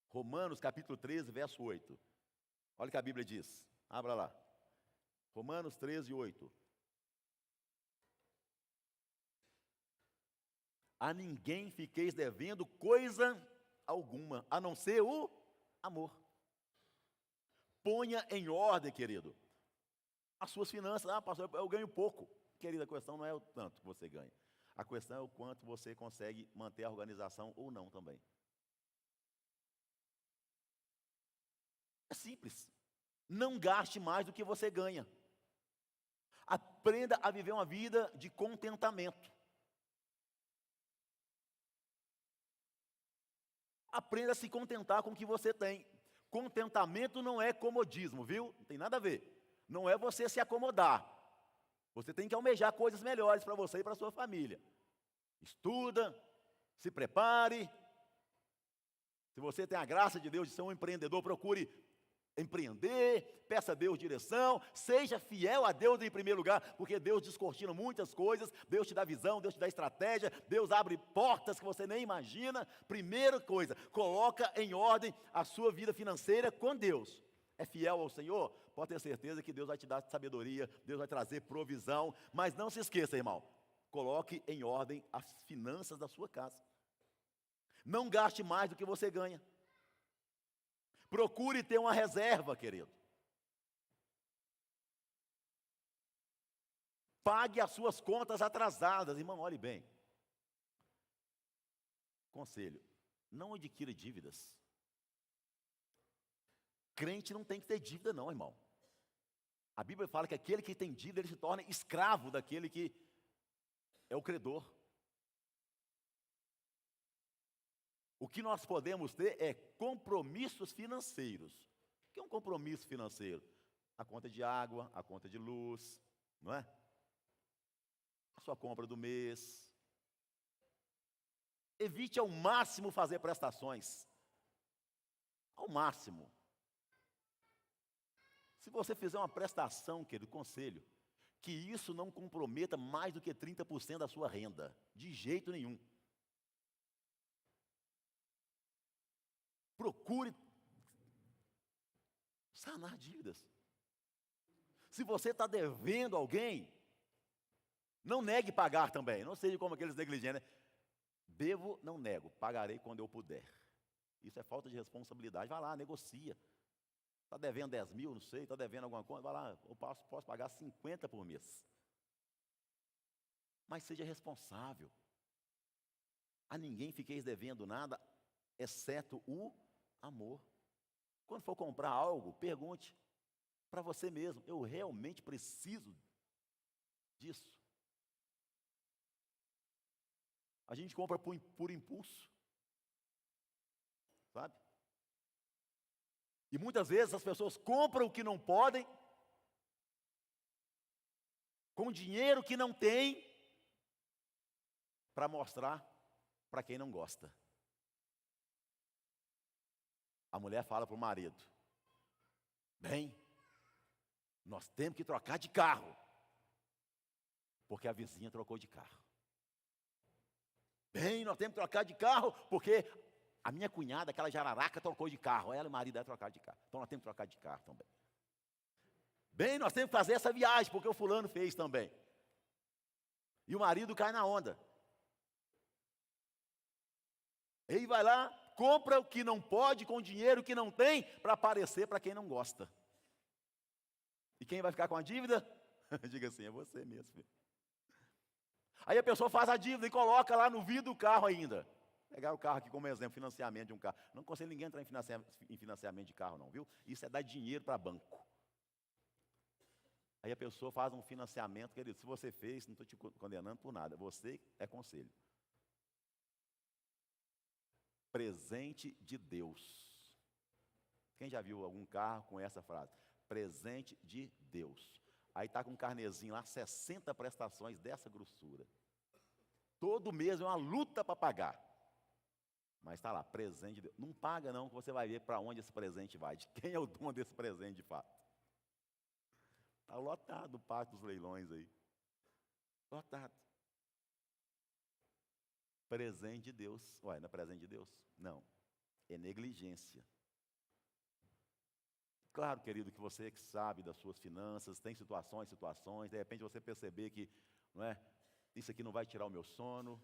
Romanos capítulo 13, verso 8. Olha o que a Bíblia diz. Abra lá. Romanos 13, 8. A ninguém fiqueis devendo coisa alguma, a não ser o amor. Ponha em ordem, querido, as suas finanças. Ah, pastor, eu ganho pouco. Querida, a questão não é o tanto que você ganha. A questão é o quanto você consegue manter a organização ou não também. É simples. Não gaste mais do que você ganha. Aprenda a viver uma vida de contentamento. Aprenda a se contentar com o que você tem. Contentamento não é comodismo, viu? Não tem nada a ver. Não é você se acomodar. Você tem que almejar coisas melhores para você e para a sua família. Estuda, se prepare. Se você tem a graça de Deus de ser um empreendedor, procure empreender, peça a Deus direção, seja fiel a Deus em primeiro lugar, porque Deus descortina muitas coisas, Deus te dá visão, Deus te dá estratégia, Deus abre portas que você nem imagina. Primeira coisa, coloca em ordem a sua vida financeira com Deus. É fiel ao Senhor? Pode ter certeza que Deus vai te dar sabedoria, Deus vai trazer provisão, mas não se esqueça, irmão, coloque em ordem as finanças da sua casa. Não gaste mais do que você ganha. Procure ter uma reserva, querido. Pague as suas contas atrasadas. Irmão, olhe bem. Conselho, não adquira dívidas. Crente não tem que ter dívida não, irmão. A Bíblia fala que aquele que tem dívida, ele se torna escravo daquele que é o credor. O que nós podemos ter é compromissos financeiros. O que é um compromisso financeiro? A conta de água, a conta de luz, não é? A sua compra do mês. Evite ao máximo fazer prestações. Ao máximo. Se você fizer uma prestação, querido, conselho, que isso não comprometa mais do que 30% da sua renda. De jeito nenhum. Procure sanar dívidas. Se você está devendo alguém, não negue pagar também. Não seja como aqueles negligentes, né? Devo, não nego, pagarei quando eu puder. Isso é falta de responsabilidade. Vai lá, negocia. Está devendo 10 mil, não sei, está devendo alguma coisa, vai lá, eu posso pagar 50 por mês. Mas seja responsável. A ninguém fiqueis devendo nada, exceto o amor. Quando for comprar algo, pergunte para você mesmo, eu realmente preciso disso? A gente compra por impulso, sabe? E muitas vezes as pessoas compram o que não podem com dinheiro que não tem, para mostrar para quem não gosta. A mulher fala para o marido: bem, nós temos que trocar de carro, porque a vizinha trocou de carro. Bem, nós temos que trocar de carro, porque a minha cunhada, aquela jararaca, trocou de carro. Ela e o marido dela trocaram de carro. Então nós temos que trocar de carro também. Bem, nós temos que fazer essa viagem, porque o fulano fez também. E o marido cai na onda. Ele vai lá, compra o que não pode, com o dinheiro que não tem, para aparecer para quem não gosta. E quem vai ficar com a dívida? Diga assim, é você mesmo, filho. Aí a pessoa faz a dívida e coloca lá no vidro do carro ainda. Pegar o carro aqui como exemplo, financiamento de um carro. Não aconselho ninguém a entrar em financiamento de carro não, viu? Isso é dar dinheiro para banco. Aí a pessoa faz um financiamento, querido, se você fez, não estou te condenando por nada, você é conselho. Presente de Deus. Quem já viu algum carro com essa frase? Presente de Deus. Aí está com um carnezinho lá, 60 prestações dessa grossura. Todo mês é uma luta para pagar. Mas está lá, presente de Deus. Não paga não, que você vai ver para onde esse presente vai. De quem é o dono desse presente de fato. Está lotado o pátio dos leilões aí. Lotado. Presente de Deus. Ué, não é presente de Deus? Não. É negligência. Claro, querido, que você que sabe das suas finanças, tem situações, de repente você perceber que, não é, isso aqui não vai tirar o meu sono,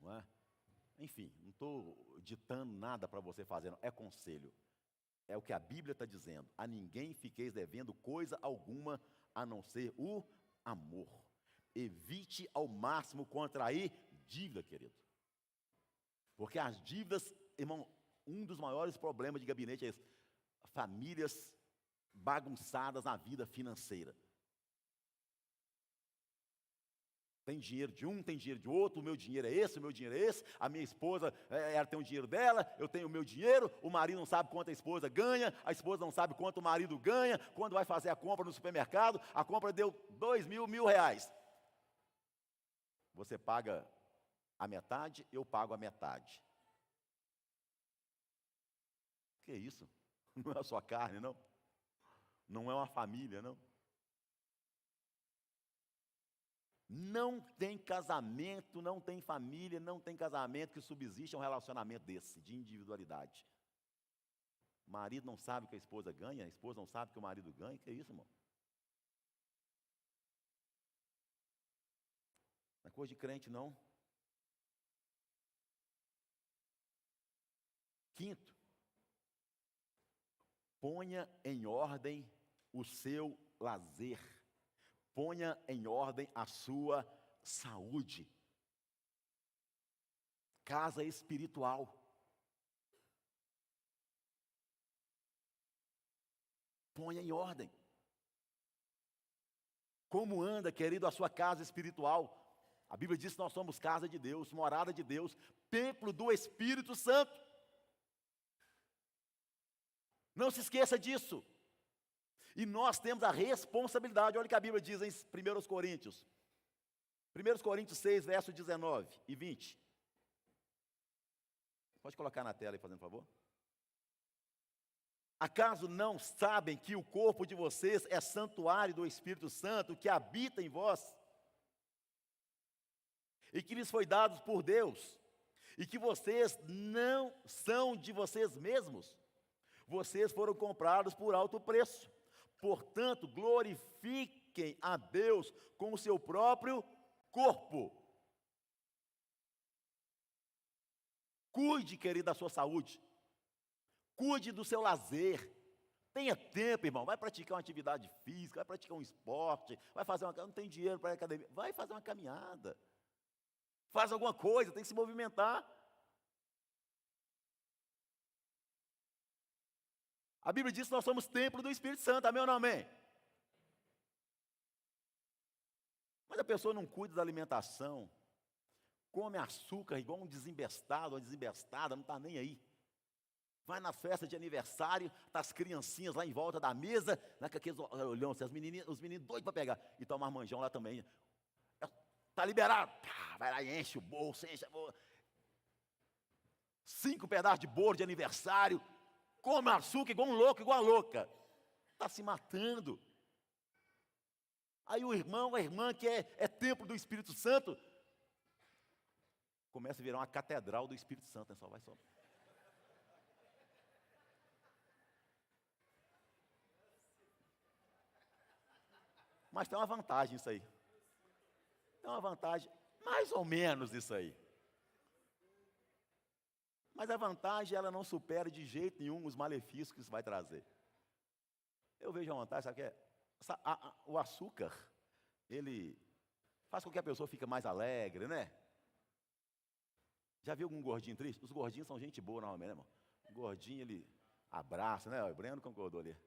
não é? Enfim, não estou ditando nada para você fazer, não. É conselho. É o que a Bíblia está dizendo. A ninguém fiqueis devendo coisa alguma, a não ser o amor. Evite ao máximo contrair dívida, querido. Porque as dívidas, irmão, um dos maiores problemas de gabinete é esse. Famílias bagunçadas na vida financeira. Tem dinheiro de um, tem dinheiro de outro, o meu dinheiro é esse, o meu dinheiro é esse, a minha esposa, ela tem o dinheiro dela, eu tenho o meu dinheiro, o marido não sabe quanto a esposa ganha, a esposa não sabe quanto o marido ganha, quando vai fazer a compra no supermercado, a compra deu R$2.000. Você paga a metade, eu pago a metade. Que isso? Não é a sua carne, não? Não é uma família, não? Não tem casamento, não tem família, não tem casamento que subsista um relacionamento desse, de individualidade. O marido não sabe o que a esposa ganha, a esposa não sabe o que o marido ganha. Que é isso, irmão? Não é coisa de crente, não. Quinto, ponha em ordem o seu lazer. Ponha em ordem a sua saúde. Casa espiritual. Ponha em ordem. Como anda, querido, a sua casa espiritual? A Bíblia diz que nós somos casa de Deus, morada de Deus, templo do Espírito Santo. Não se esqueça disso. E nós temos a responsabilidade, olha o que a Bíblia diz em 1 Coríntios. 1 Coríntios 6, versos 19 e 20. Pode colocar na tela aí, fazendo favor. Acaso não sabem que o corpo de vocês é santuário do Espírito Santo que habita em vós? E que lhes foi dado por Deus? E que vocês não são de vocês mesmos? Vocês foram comprados por alto preço. Portanto, glorifiquem a Deus com o seu próprio corpo. Cuide, querido, da sua saúde. Cuide do seu lazer. Tenha tempo, irmão. Vai praticar uma atividade física, vai praticar um esporte, vai fazer uma... Não tem dinheiro para ir à academia. Vai fazer uma caminhada. Faz alguma coisa, tem que se movimentar. A Bíblia diz que nós somos templo do Espírito Santo, amém ou não amém? Mas a pessoa não cuida da alimentação, come açúcar igual um desembestado, uma desembestada, não está nem aí. Vai nas festas de aniversário, tá as criancinhas lá em volta da mesa, né, com aqueles olhão, assim, os meninos doidos para pegar. E tá o marmanjão lá também. Tá liberado. Pá, vai lá e enche o bolso, enche a bolsa. 5 pedaços de bolo de aniversário. Come açúcar igual um louco, igual a louca. Está se matando. Aí o irmão, a irmã, que é templo do Espírito Santo, começa a virar uma catedral do Espírito Santo, né? Só vai só. Mas tem uma vantagem isso aí. Tem uma vantagem, mais ou menos isso aí. Mas a vantagem, ela não supera de jeito nenhum os malefícios que isso vai trazer. Eu vejo a vantagem, sabe o que é? O açúcar, ele faz com que a pessoa fique mais alegre, né? Já viu algum gordinho triste? Os gordinhos são gente boa normalmente, né, irmão? O gordinho, ele abraça, né? O Breno concordou ali.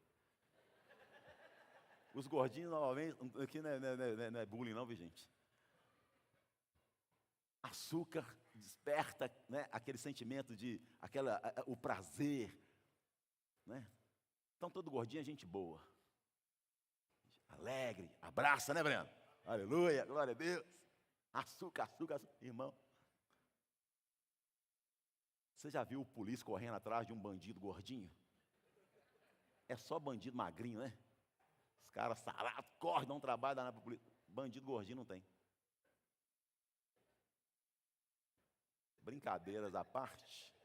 Os gordinhos, normalmente, aqui não é bullying não, viu, gente? Açúcar desperta, né, aquele sentimento de, o prazer, né? Então, todo gordinho é gente boa. Alegre, abraça, né, Breno? Aleluia, glória a Deus. Açúcar, açúcar, açúcar. Irmão, você já viu o polícia correndo atrás de um bandido gordinho? É só bandido magrinho, né? Os caras sarados, correm, dão um trabalho, dá para polícia. Bandido gordinho não tem. Brincadeiras à parte,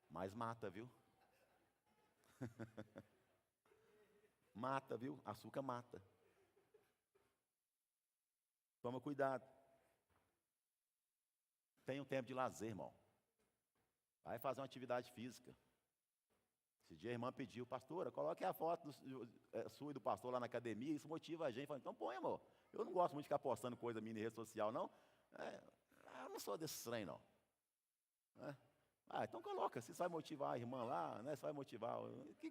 mas mata, viu? Mata, viu? Açúcar mata. Toma cuidado. Tenha um tempo de lazer, irmão. Vai fazer uma atividade física. Esse dia a irmã pediu, pastora, coloque a foto sua e do pastor lá na academia, isso motiva a gente. Falei, então põe, amor. Eu não gosto muito de ficar postando coisa minha em rede social, não. Eu não sou desse trem, não. Então coloca, se você vai motivar a irmã lá, né? Se vai motivar,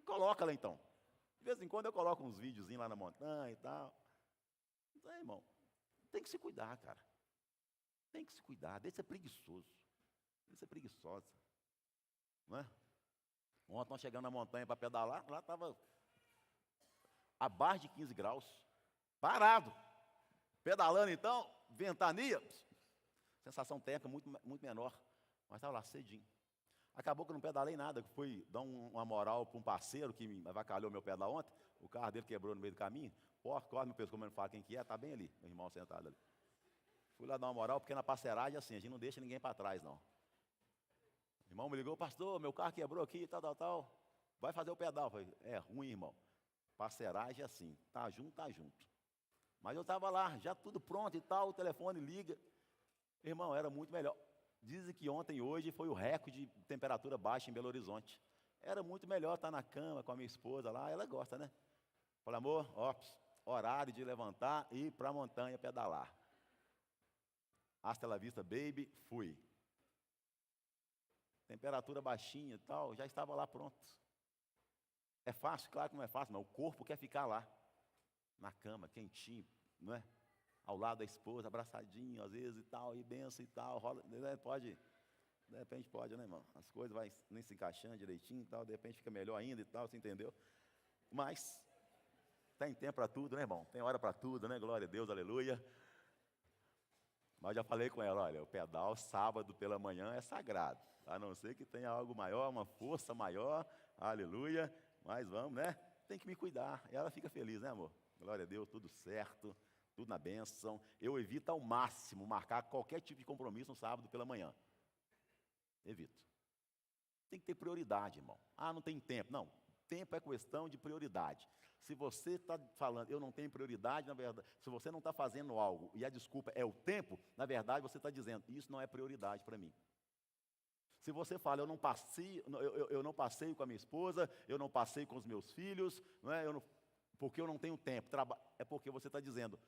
coloca lá então. De vez em quando eu coloco uns videozinhos lá na montanha e tal. Então, irmão, tem que se cuidar, cara. Tem que se cuidar, deixa de ser preguiçoso. Deixa de ser preguiçosa. Não é? Ontem nós chegamos na montanha para pedalar, lá estava abaixo de 15 graus. Parado. Pedalando então, ventania. Sensação térmica muito menor. Mas estava lá cedinho. Acabou que eu não pedalei nada, fui dar uma moral para um parceiro que me avacalhou meu pedal ontem, o carro dele quebrou no meio do caminho, corre meu pescoço, não fala quem que é, está bem ali, meu irmão sentado ali. Fui lá dar uma moral, porque na parceragem assim, a gente não deixa ninguém para trás não. O irmão me ligou, pastor, meu carro quebrou aqui, tal, vai fazer o pedal. Eu falei, é ruim, irmão, parceragem é assim, tá junto. Mas eu estava lá, já tudo pronto e tal, o telefone liga, irmão, era muito melhor. Dizem que ontem e hoje foi o recorde de temperatura baixa em Belo Horizonte. Era muito melhor estar na cama com a minha esposa lá, ela gosta, né? Falei, amor, horário de levantar e ir para a montanha pedalar. Hasta la vista, baby, fui. Temperatura baixinha e tal, já estava lá pronto. É fácil? Claro que não é fácil, mas o corpo quer ficar lá, na cama, quentinho, não é? Ao lado da esposa, abraçadinho, às vezes, e tal, e benção e tal, rola, né? Pode, de repente pode, né, irmão? As coisas vai nem se encaixando direitinho e tal, de repente fica melhor ainda e tal, você entendeu? Mas, tem tempo para tudo, né, irmão? Tem hora para tudo, né? Glória a Deus, aleluia. Mas já falei com ela, olha, o pedal sábado pela manhã é sagrado, a não ser que tenha algo maior, uma força maior, aleluia, mas vamos, né? Tem que me cuidar, e ela fica feliz, né, amor? Glória a Deus, tudo certo. Tudo na bênção. Eu evito ao máximo marcar qualquer tipo de compromisso no sábado pela manhã. Evito. Tem que ter prioridade, irmão. Não tem tempo. Não, tempo é questão de prioridade. Se você está falando, eu não tenho prioridade, na verdade, se você não está fazendo algo e a desculpa é o tempo, na verdade você está dizendo, isso não é prioridade para mim. Se você fala, eu não passeio com a minha esposa, eu não passeio com os meus filhos, não é? Porque eu não tenho tempo, é porque você está dizendo,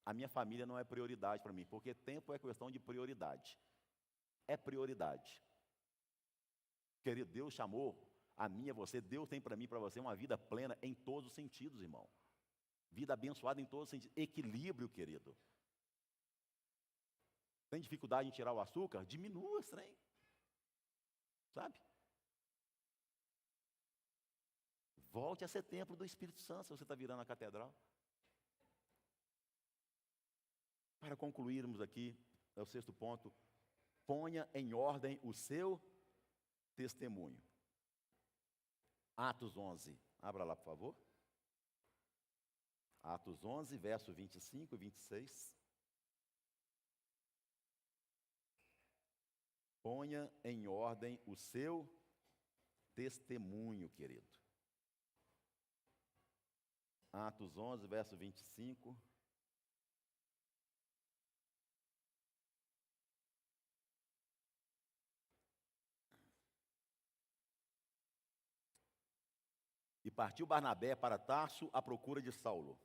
a minha família não é prioridade para mim, porque tempo é questão de prioridade. É prioridade. Querido, Deus chamou a mim e a você, Deus tem para mim e para você uma vida plena em todos os sentidos, irmão. Vida abençoada em todos os sentidos. Equilíbrio, querido. Tem dificuldade em tirar o açúcar? Diminua esse trem. Sabe? Volte a ser templo do Espírito Santo, se você está virando a catedral. Para concluirmos aqui, é o sexto ponto, ponha em ordem o seu testemunho. Atos 11, abra lá por favor. Atos 11, verso 25 e 26. Ponha em ordem o seu testemunho, querido. Atos 11, verso 25. E partiu Barnabé para Tarso à procura de Saulo.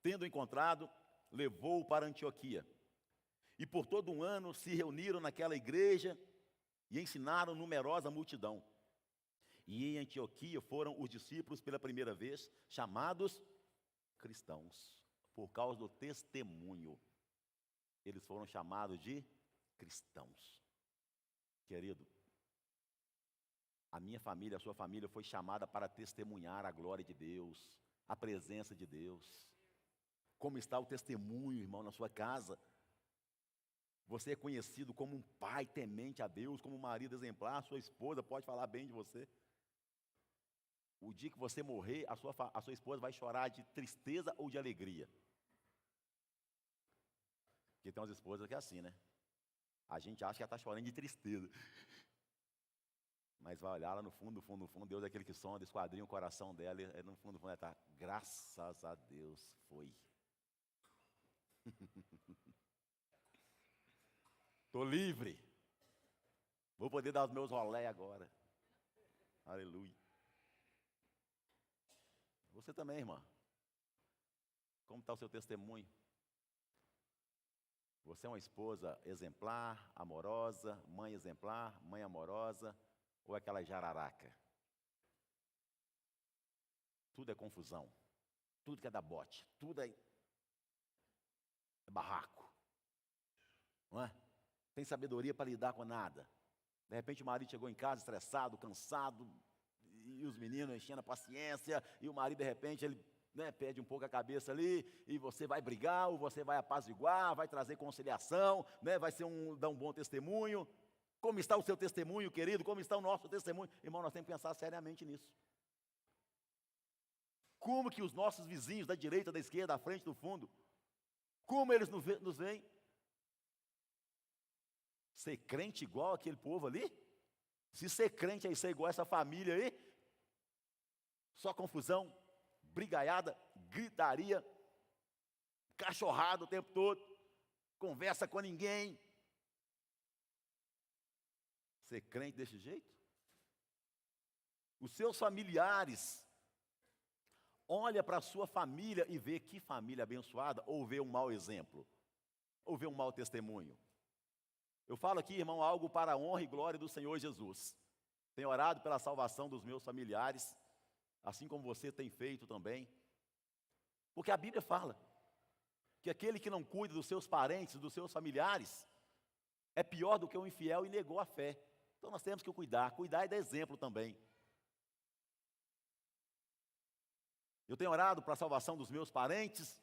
Tendo encontrado, levou-o para Antioquia. E por todo um ano se reuniram naquela igreja e ensinaram numerosa multidão. E em Antioquia foram os discípulos pela primeira vez chamados cristãos, por causa do testemunho. Eles foram chamados de cristãos. Querido, a minha família, a sua família foi chamada para testemunhar a glória de Deus, a presença de Deus. Como está o testemunho, irmão, na sua casa? Você é conhecido como um pai temente a Deus, como um marido exemplar, sua esposa pode falar bem de você. O dia que você morrer, a sua esposa vai chorar de tristeza ou de alegria. Porque tem umas esposas que é assim, né? A gente acha que ela está chorando de tristeza. Mas vai olhar lá no fundo, Deus é aquele que sonda, esquadrinha o coração dela, e no fundo, ela está, graças a Deus, foi. Estou livre. Vou poder dar os meus rolé agora. Aleluia. Você também, irmã. Como está o seu testemunho? Você é uma esposa exemplar, amorosa, mãe exemplar, mãe amorosa, ou é aquela jararaca? Tudo é confusão, tudo que é da bote, tudo é barraco, não é? Tem sabedoria para lidar com nada. De repente o marido chegou em casa estressado, cansado, e os meninos enchendo a paciência, e o marido de repente ele perde um pouco a cabeça ali, e você vai brigar, ou você vai apaziguar, vai trazer conciliação, vai dar um bom testemunho. Como está o seu testemunho, querido? Como está o nosso testemunho? Irmão, nós temos que pensar seriamente nisso. Como que os nossos vizinhos da direita, da esquerda, da frente, do fundo, como eles nos veem? Ser crente igual aquele povo ali? Se ser crente aí, ser igual essa família aí, só confusão, brigaiada, gritaria, cachorrada o tempo todo, conversa com ninguém. Ser crente desse jeito? Os seus familiares, olha para a sua família e vê que família abençoada, ou vê um mau exemplo, ou vê um mau testemunho. Eu falo aqui, irmão, algo para a honra e glória do Senhor Jesus. Tenho orado pela salvação dos meus familiares, assim como você tem feito também. Porque a Bíblia fala que aquele que não cuida dos seus parentes, dos seus familiares, é pior do que um infiel e negou a fé. Então nós temos que cuidar e dar exemplo também. Eu tenho orado para a salvação dos meus parentes.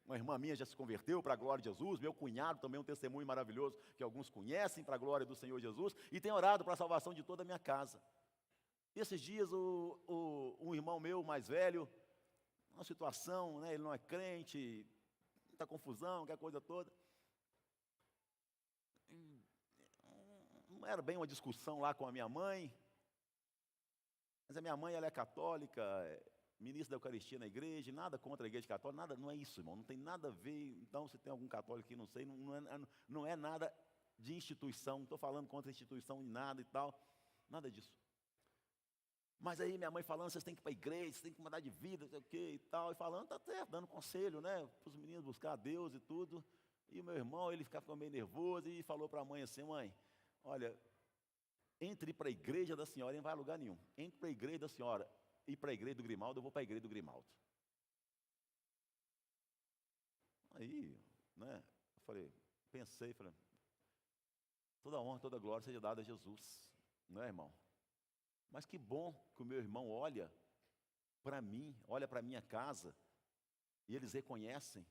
Uma irmã minha já se converteu para a glória de Jesus. Meu cunhado também é um testemunho maravilhoso que alguns conhecem para a glória do Senhor Jesus. E tenho orado para a salvação de toda a minha casa. Esses dias um irmão meu mais velho, uma situação, ele não é crente, muita confusão, aquela coisa toda. Não era bem uma discussão lá com a minha mãe, mas a minha mãe ela é católica, ministra da Eucaristia na igreja, nada contra a igreja católica, nada, não é isso, irmão, não tem nada a ver. Então, se tem algum católico aqui, não sei, não é nada de instituição, não estou falando contra a instituição de nada e tal, nada disso. Mas aí minha mãe falando, vocês têm que ir para a igreja, vocês têm que mudar de vida, não sei o que e tal, e falando, está até dando conselho, para os meninos buscar a Deus e tudo. E o meu irmão, ele ficava meio nervoso e falou para a mãe assim, mãe, olha, entre para a igreja da senhora e não vai a lugar nenhum. Entre para a igreja da senhora e para a igreja do Grimaldo, eu vou para a igreja do Grimaldo. Aí, eu falei, toda honra, toda glória seja dada a Jesus, não é, irmão? Mas que bom que o meu irmão olha para mim, olha para a minha casa, e eles reconhecem.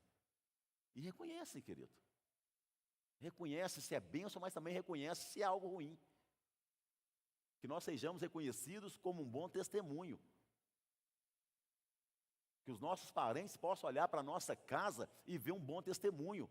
E reconhecem, querido. Reconhece se é bênção, mas também reconhece se é algo ruim. Que nós sejamos reconhecidos como um bom testemunho. Que os nossos parentes possam olhar para a nossa casa e ver um bom testemunho.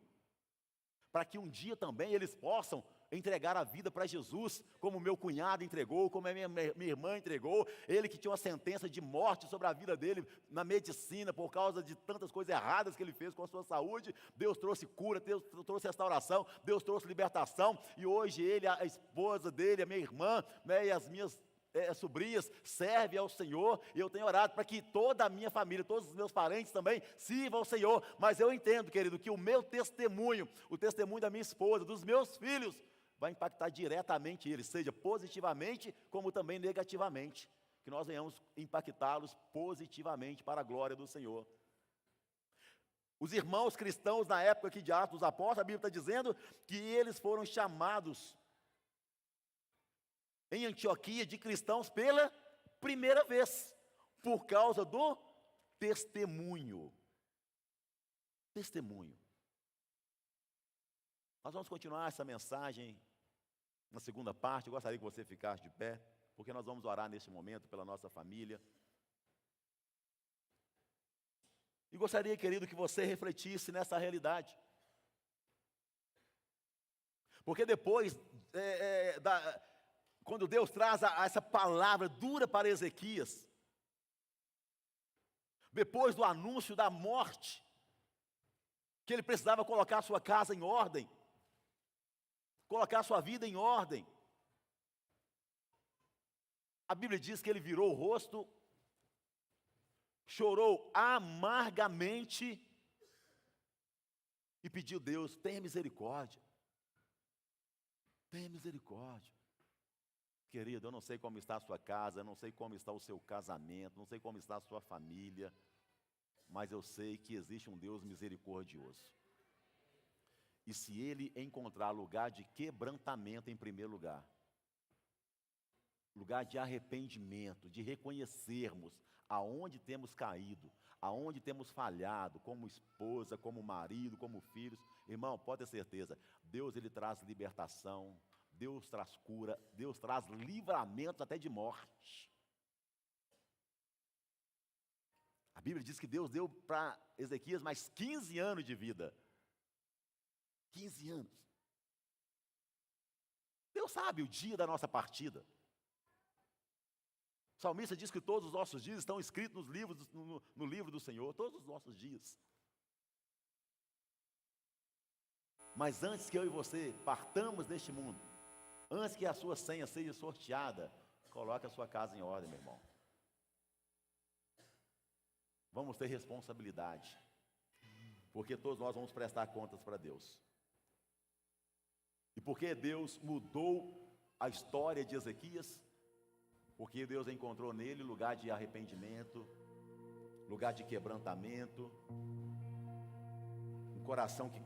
Para que um dia também eles possam entregar a vida para Jesus, como meu cunhado entregou, como a minha irmã entregou, ele que tinha uma sentença de morte sobre a vida dele na medicina, por causa de tantas coisas erradas que ele fez com a sua saúde. Deus trouxe cura, Deus trouxe restauração, Deus trouxe libertação, e hoje ele, a esposa dele, a minha irmã, né, e as minhas sobrinhas servem ao Senhor, e eu tenho orado para que toda a minha família, todos os meus parentes também sirvam ao Senhor. Mas eu entendo, querido, que o meu testemunho, o testemunho da minha esposa, dos meus filhos, vai impactar diretamente eles, seja positivamente como também negativamente, que nós venhamos impactá-los positivamente para a glória do Senhor. Os irmãos cristãos na época aqui de Atos dos Apóstolos, a Bíblia está dizendo que eles foram chamados em Antioquia de cristãos pela primeira vez, por causa do testemunho. Testemunho. Nós vamos continuar essa mensagem na segunda parte. Eu gostaria que você ficasse de pé, porque nós vamos orar neste momento pela nossa família. E gostaria, querido, que você refletisse nessa realidade. Porque depois quando Deus traz essa palavra dura para Ezequias, depois do anúncio da morte, que ele precisava colocar sua casa em ordem, colocar sua vida em ordem, a Bíblia diz que ele virou o rosto, chorou amargamente e pediu a Deus: tenha misericórdia, tenha misericórdia. Querido, eu não sei como está a sua casa, eu não sei como está o seu casamento, não sei como está a sua família, mas eu sei que existe um Deus misericordioso. E se Ele encontrar lugar de quebrantamento em primeiro lugar, lugar de arrependimento, de reconhecermos aonde temos caído, aonde temos falhado, como esposa, como marido, como filhos, irmão, pode ter certeza, Deus ele traz libertação, Deus traz cura, Deus traz livramento até de morte. A Bíblia diz que Deus deu para Ezequias mais 15 anos de vida. 15 anos. Deus sabe o dia da nossa partida. O salmista diz que todos os nossos dias estão escritos no livro do Senhor, todos os nossos dias. Mas antes que eu e você partamos deste mundo, antes que a sua senha seja sorteada, coloque a sua casa em ordem, meu irmão. Vamos ter responsabilidade, porque todos nós vamos prestar contas para Deus. E por que Deus mudou a história de Ezequias? Porque Deus encontrou nele lugar de arrependimento, lugar de quebrantamento, um coração que